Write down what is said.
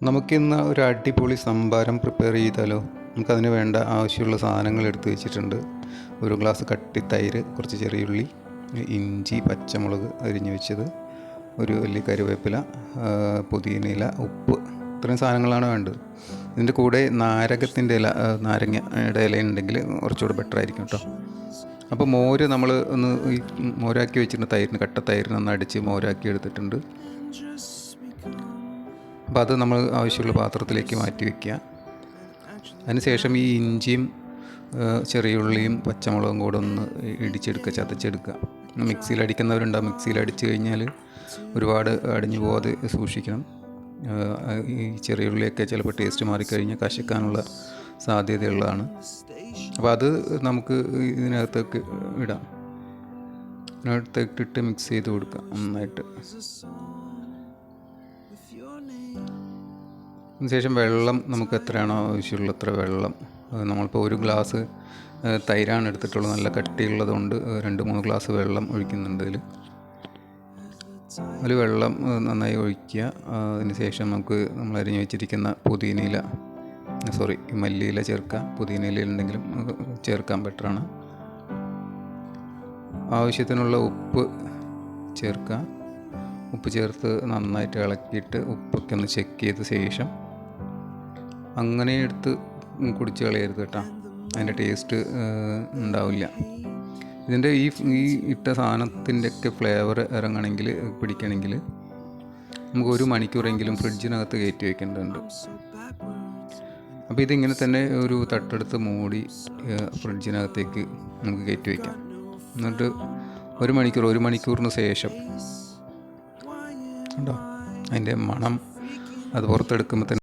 നമുക്കിന്ന് ഒരു അടിപൊളി സംഭാരം പ്രിപ്പയർ ചെയ്താലോ. നമുക്കതിന് വേണ്ട ആവശ്യമുള്ള സാധനങ്ങൾ എടുത്ത് വെച്ചിട്ടുണ്ട്. ഒരു ഗ്ലാസ് കട്ടി തൈര്, കുറച്ച് ചെറിയുള്ളി, ഇഞ്ചി, പച്ചമുളക് അരിഞ്ഞു വെച്ചത്, ഒരു വലിയ കറിവേപ്പില, പുതിനയില, ഉപ്പ്, ഇത്രയും സാധനങ്ങളാണ് വേണ്ടത്. ഇതിൻ്റെ കൂടെ നാരകത്തിൻ്റെ ഇല, നാരങ്ങയുടെ ഇല ഉണ്ടെങ്കിൽ കുറച്ചുകൂടെ ബെറ്റർ ആയിരിക്കും കേട്ടോ. അപ്പോൾ മോര് നമ്മൾ ഒന്ന് ഈ മോരാക്കി വെച്ചിട്ടുണ്ട്, തൈരിന് കട്ട തൈരിന് ഒന്ന് അടിച്ച് മോരാക്കി എടുത്തിട്ടുണ്ട്. അപ്പോൾ അത് നമ്മൾ ആവശ്യമുള്ള പാത്രത്തിലേക്ക് മാറ്റി വയ്ക്കുക. അതിനുശേഷം ഈ ഇഞ്ചിയും ചെറിയുള്ളിയും പച്ചമുളകും കൂടെ ഒന്ന് ഇടിച്ചെടുക്കുക, ചതച്ചെടുക്കുക. മിക്സിയിൽ അടിക്കുന്നവരുണ്ടാകും. മിക്സിയിൽ അടിച്ചു കഴിഞ്ഞാൽ ഒരുപാട് അടിഞ്ഞു പോകാതെ സൂക്ഷിക്കണം. ഈ ചെറിയുള്ളിയൊക്കെ ചിലപ്പോൾ ടേസ്റ്റ് മാറിക്കഴിഞ്ഞാൽ കശക്കാനുള്ള സാധ്യതയുള്ളതാണ്. അപ്പോൾ അത് നമുക്ക് ഇതിനകത്തേക്ക് ഇടാം. ഇതിനകത്തേക്ക് ഇട്ട് മിക്സ് ചെയ്ത് കൊടുക്കാം നന്നായിട്ട്. അതിനുശേഷം വെള്ളം നമുക്ക് എത്രയാണോ ആവശ്യമുള്ള അത്ര വെള്ളം. നമ്മളിപ്പോൾ ഒരു ഗ്ലാസ് തൈരാണ് എടുത്തിട്ടുള്ളത്, നല്ല കട്ടിയുള്ളതുകൊണ്ട് 2-3 ഗ്ലാസ് വെള്ളം ഒഴിക്കുന്നുണ്ട്. അതിൽ വെള്ളം നന്നായി ഒഴിക്കുക. അതിനുശേഷം നമുക്ക് നമ്മൾ അരിഞ്ഞു വെച്ചിരിക്കുന്ന മല്ലിയില ചേർക്കുക. പുതിനയില ഉണ്ടെങ്കിലും ചേർക്കാൻ ബെറ്ററാണ്. ആവശ്യത്തിനുള്ള ഉപ്പ് ചേർക്കുക. ഉപ്പ് ചേർത്ത് നന്നായിട്ട് ഇളക്കിയിട്ട് ഉപ്പൊക്കെ ഒന്ന് ചെക്ക് ചെയ്ത ശേഷം അങ്ങനെ എടുത്ത് കുടിച്ച് കളയരുത് കേട്ടോ, അതിൻ്റെ ടേസ്റ്റ് ഉണ്ടാവില്ല. ഇതിൻ്റെ ഈ ഇട്ട സാധനത്തിൻ്റെയൊക്കെ ഫ്ലേവർ ഇറങ്ങണമെങ്കിൽ, പിടിക്കണമെങ്കിൽ നമുക്ക് 1 മണിക്കൂറെങ്കിലും ഫ്രിഡ്ജിനകത്ത് കയറ്റി വയ്ക്കേണ്ടതുണ്ട്. അപ്പോൾ ഇതിങ്ങനെ തന്നെ ഒരു തട്ടെടുത്ത് മൂടി ഫ്രിഡ്ജിനകത്തേക്ക് നമുക്ക് കയറ്റി വയ്ക്കാം. എന്നിട്ട് 1 മണിക്കൂറിന് ശേഷം ഉണ്ടോ അതിൻ്റെ മണം അത് പുറത്തെടുക്കുമ്പോൾ തന്നെ